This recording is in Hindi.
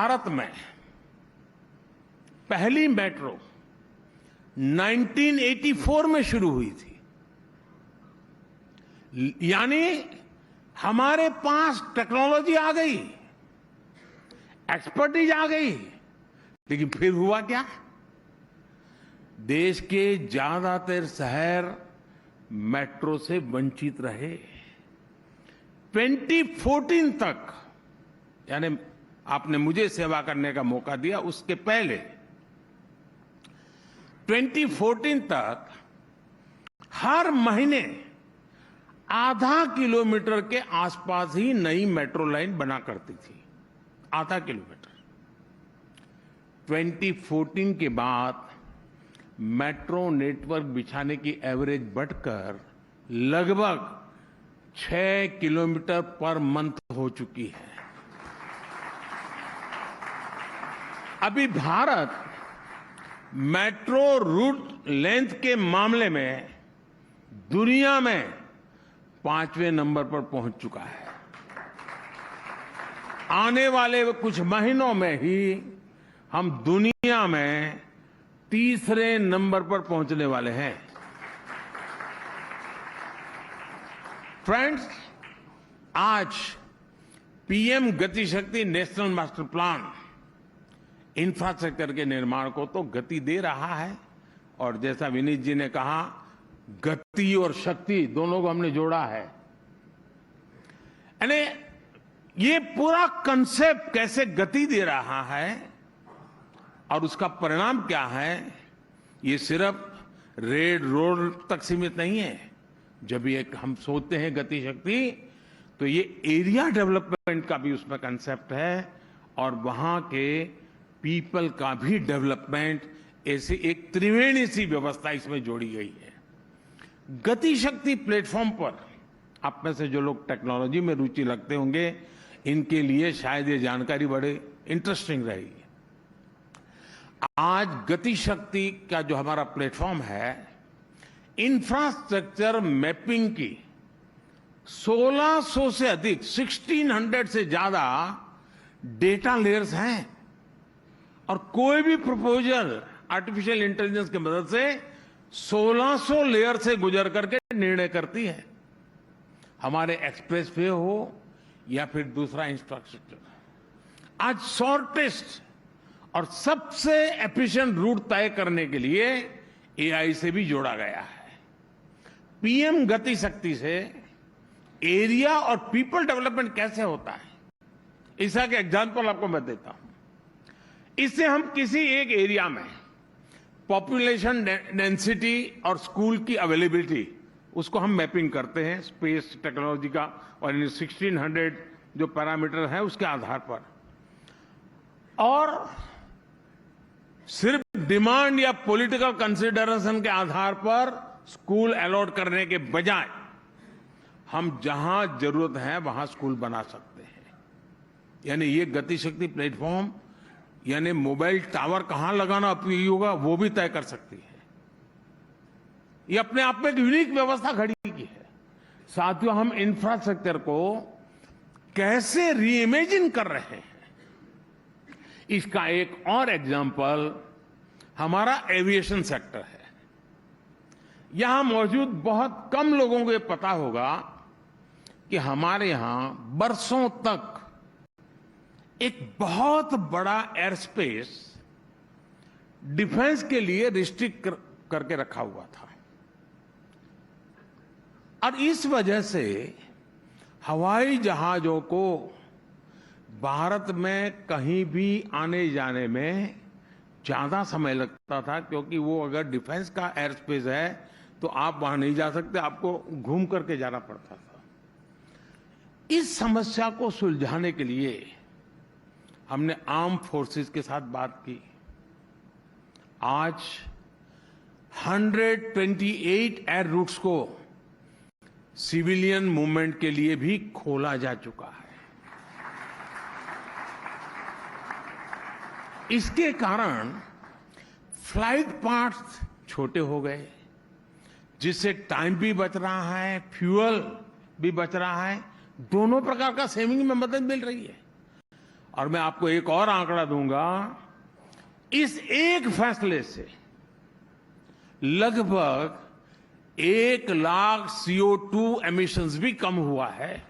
भारत में पहली मेट्रो 1984 में शुरू हुई थी। यानी हमारे पास टेक्नोलॉजी आ गई, एक्सपर्टीज आ गई, लेकिन फिर हुआ क्या? देश के ज्यादातर शहर मेट्रो से वंचित रहे। 2014 तक, यानी आपने मुझे सेवा करने का मौका दिया, उसके पहले 2014 तक हर महीने आधा किलोमीटर के आसपास ही नई मेट्रो लाइन बना करती थी। आधा किलोमीटर। 2014 के बाद मेट्रो नेटवर्क बिछाने की एवरेज बढ़कर लगभग 6 किलोमीटर पर मंथ हो चुकी है। अभी भारत मेट्रो रूट लेंथ के मामले में दुनिया में 5वें नंबर पर पहुंच चुका है। आने वाले कुछ महीनों में ही हम दुनिया में 3रे नंबर पर पहुंचने वाले हैं। फ्रेंड्स, आज पीएम गति शक्ति नेशनल मास्टर प्लान इंफ्रास्ट्रक्चर के निर्माण को तो गति दे रहा है, और जैसा विनीत जी ने कहा, गति और शक्ति दोनों को हमने जोड़ा है। यानी ये पूरा कंसेप्ट कैसे गति दे रहा है और उसका परिणाम क्या है, ये सिर्फ रेड रोड तक सीमित नहीं है। जब ये हम सोचते हैं गति शक्ति, तो ये एरिया डेवलपमेंट का भी उसमें कंसेप्ट है, और वहां के पीपल का भी डेवलपमेंट, ऐसी एक त्रिवेणी सी व्यवस्था इसमें जोड़ी गई है। गति शक्ति प्लेटफॉर्म पर आप में से जो लोग टेक्नोलॉजी में रुचि रखते होंगे, इनके लिए शायद ये जानकारी बड़े इंटरेस्टिंग रहेगी। आज गति शक्ति का जो हमारा प्लेटफॉर्म है, इंफ्रास्ट्रक्चर मैपिंग की 1600 से अधिक, 1600 से ज्यादा डेटा लेयर्स हैं, और कोई भी प्रपोजल आर्टिफिशियल इंटेलिजेंस की मदद से 1600 लेयर से गुजर करके निर्णय करती है। हमारे एक्सप्रेस वे हो या फिर दूसरा इंफ्रास्ट्रक्चर, आज शॉर्टेस्ट और सबसे एफिशिएंट रूट तय करने के लिए एआई से भी जोड़ा गया है। पीएम गति शक्ति से एरिया और पीपल डेवलपमेंट कैसे होता है, इसका एक एग्जांपल आपको मैं देता हूं। इससे हम किसी एक एरिया में पॉपुलेशन डेंसिटी और स्कूल की अवेलेबिलिटी, उसको हम मैपिंग करते हैं स्पेस टेक्नोलॉजी का, और 1600 जो पैरामीटर है उसके आधार पर, और सिर्फ डिमांड या पॉलिटिकल कंसिडरेशन के आधार पर स्कूल अलॉट करने के बजाय हम जहां जरूरत है वहां स्कूल बना सकते हैं। यानी ये गति शक्ति प्लेटफॉर्म, यानी मोबाइल टावर कहां लगाना उपयोगी होगा वो भी तय कर सकती है। ये अपने आप में एक यूनिक व्यवस्था खड़ी की है। साथियों, हम इंफ्रास्ट्रक्चर को कैसे रीइमेजिन कर रहे हैं, इसका एक और एग्जांपल हमारा एविएशन सेक्टर है। यहां मौजूद बहुत कम लोगों को ये पता होगा कि हमारे यहां बरसों तक एक बहुत बड़ा एयर स्पेस डिफेंस के लिए रिस्ट्रिक्ट करके रखा हुआ था, और इस वजह से हवाई जहाजों को भारत में कहीं भी आने जाने में ज्यादा समय लगता था, क्योंकि वो अगर डिफेंस का एयर स्पेस है तो आप वहां नहीं जा सकते, आपको घूम करके जाना पड़ता था। इस समस्या को सुलझाने के लिए हमने आर्म फोर्सेस के साथ बात की। आज 128 एयर रूट्स को सिविलियन मूवमेंट के लिए भी खोला जा चुका है। इसके कारण फ्लाइट पाथ्स छोटे हो गए, जिससे टाइम भी बच रहा है, फ्यूल भी बच रहा है, दोनों प्रकार का सेविंग में मदद मिल रही है। और मैं आपको एक और आंकड़ा दूंगा, इस एक फैसले से लगभग 1 लाख CO2 एमिशंस भी कम हुआ है।